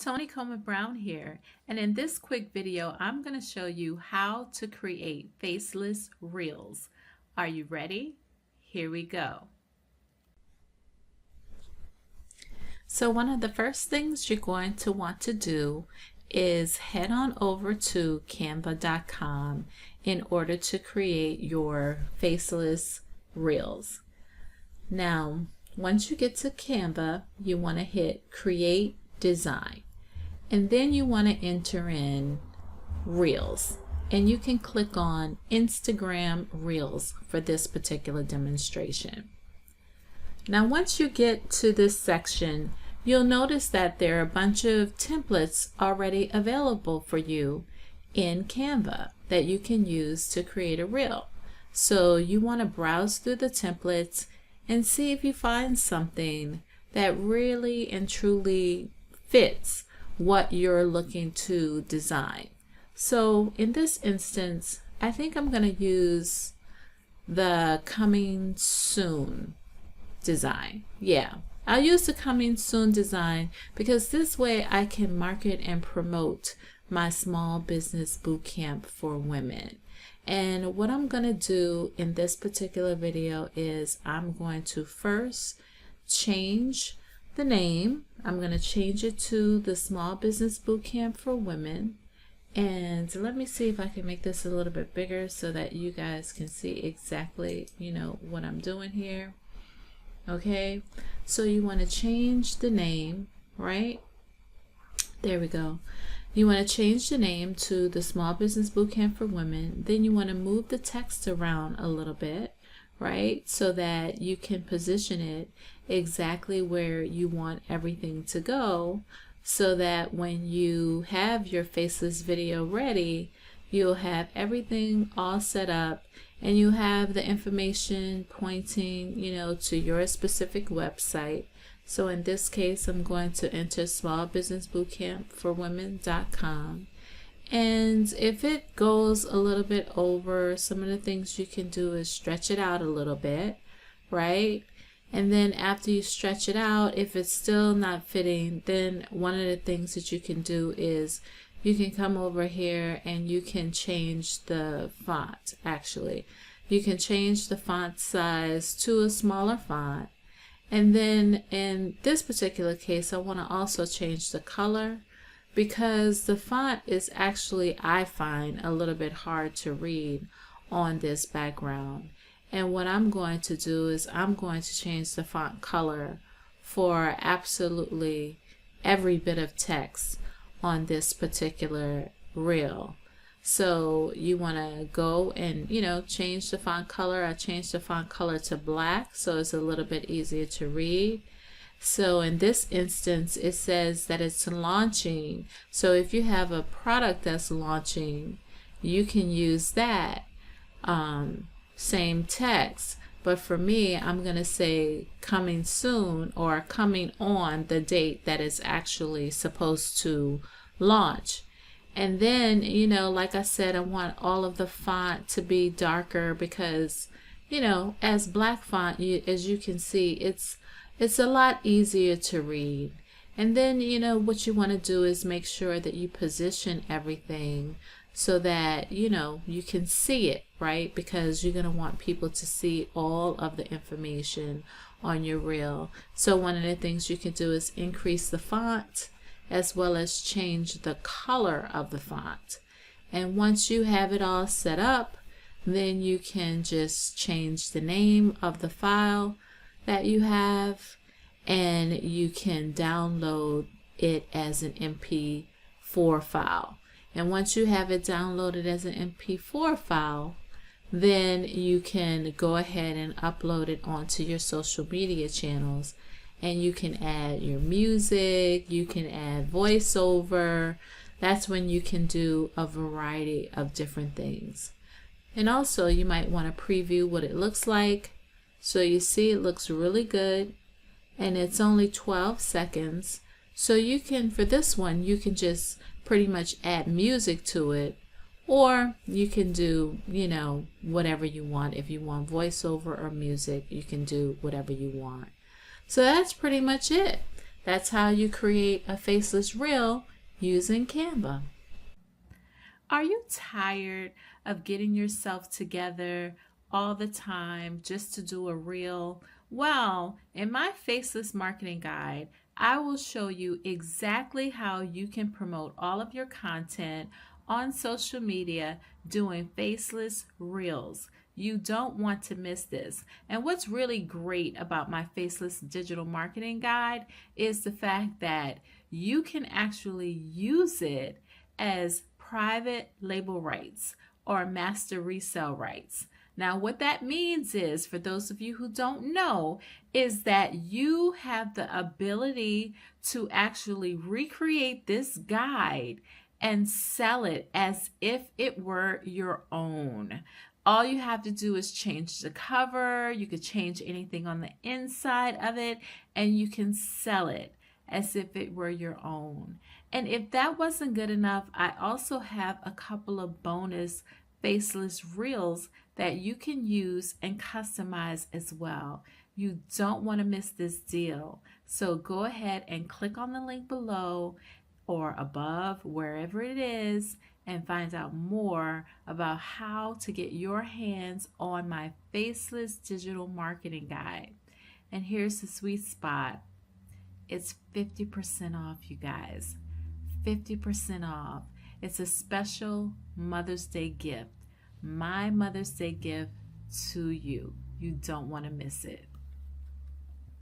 Tony Coleman Brown here, and in this quick video I'm going to show you how to create faceless reels. Are you ready? Here we go. So one of the first things you're going to want to do is head on over to canva.com in order to create your faceless reels. Now, once you get to Canva, you want to hit Create Design, and then you want to enter in Reels, and you can click on Instagram Reels for this particular demonstration. Now, once you get to this section, you'll notice that there are a bunch of templates already available for you in Canva that you can use to create a reel. So you want to browse through the templates and see if you find something that really and truly fits what you're looking to design. So in this instance, I think I'm going to use the coming soon design. Yeah, I'll use the coming soon design because this way I can market and promote my small business bootcamp for women. And what I'm going to do in this particular video is I'm going to first change the name. I'm going to change it to the Small Business Bootcamp for Women. And let me see if I can make this a little bit bigger so that you guys can see exactly, what I'm doing here. Okay, so you want to change the name, right? There we go. You want to change the name to the Small Business Bootcamp for Women. Then you want to move the text around a little bit, right? So that you can position it exactly where you want everything to go, so that when you have your faceless video ready, you'll have everything all set up and you have the information pointing, to your specific website. So in this case, I'm going to enter smallbusinessbootcampforwomen.com. And if it goes a little bit over, some of the things you can do is stretch it out a little bit, right? And then after you stretch it out, if it's still not fitting, then one of the things that you can do is you can come over here and you can change the font. Actually, you can change the font size to a smaller font. And then in this particular case, I want to also change the color because the font is actually, I find, a little bit hard to read on this background. And what I'm going to do is I'm going to change the font color for absolutely every bit of text on this particular reel. So you want to go and, change the font color. I changed the font color to black so it's a little bit easier to read. So in this instance, it says that it's launching. So if you have a product that's launching, you can use that same text. But for me, I'm going to say coming soon or coming on the date that is actually supposed to launch. And then, like I said, I want all of the font to be darker because, as black font, as you can see, it's a lot easier to read. And then, what you want to do is make sure that you position everything so that, you can see it, right? Because you're going to want people to see all of the information on your reel. So one of the things you can do is increase the font as well as change the color of the font. And once you have it all set up, then you can just change the name of the file that you have, and you can download it as an MP4 file. And once you have it downloaded as an MP4 file, then you can go ahead and upload it onto your social media channels. And you can add your music, you can add voiceover. That's when you can do a variety of different things. And also you might want to preview what it looks like. So you see it looks really good and it's only 12 seconds. So you can, for this one, you can just pretty much add music to it, or you can do, whatever you want. If you want voiceover or music, you can do whatever you want. So that's pretty much it. That's how you create a faceless reel using Canva. Are you tired of getting yourself together all the time just to do a reel? Well, in my Faceless Marketing Guide, I will show you exactly how you can promote all of your content on social media doing faceless reels. You don't want to miss this. And what's really great about my Faceless Digital Marketing Guide is the fact that you can actually use it as private label rights or master resale rights. Now, what that means is, for those of you who don't know, is that you have the ability to actually recreate this guide and sell it as if it were your own. All you have to do is change the cover, you could change anything on the inside of it, and you can sell it as if it were your own. And if that wasn't good enough, I also have a couple of bonus faceless reels that you can use and customize as well. You don't want to miss this deal. So go ahead and click on the link below or above, wherever it is, and find out more about how to get your hands on my Faceless Digital Marketing Guide. And here's the sweet spot. It's 50% off, you guys. 50% off. It's a special Mother's Day gift. My Mother's Day gift to you. You don't want to miss it.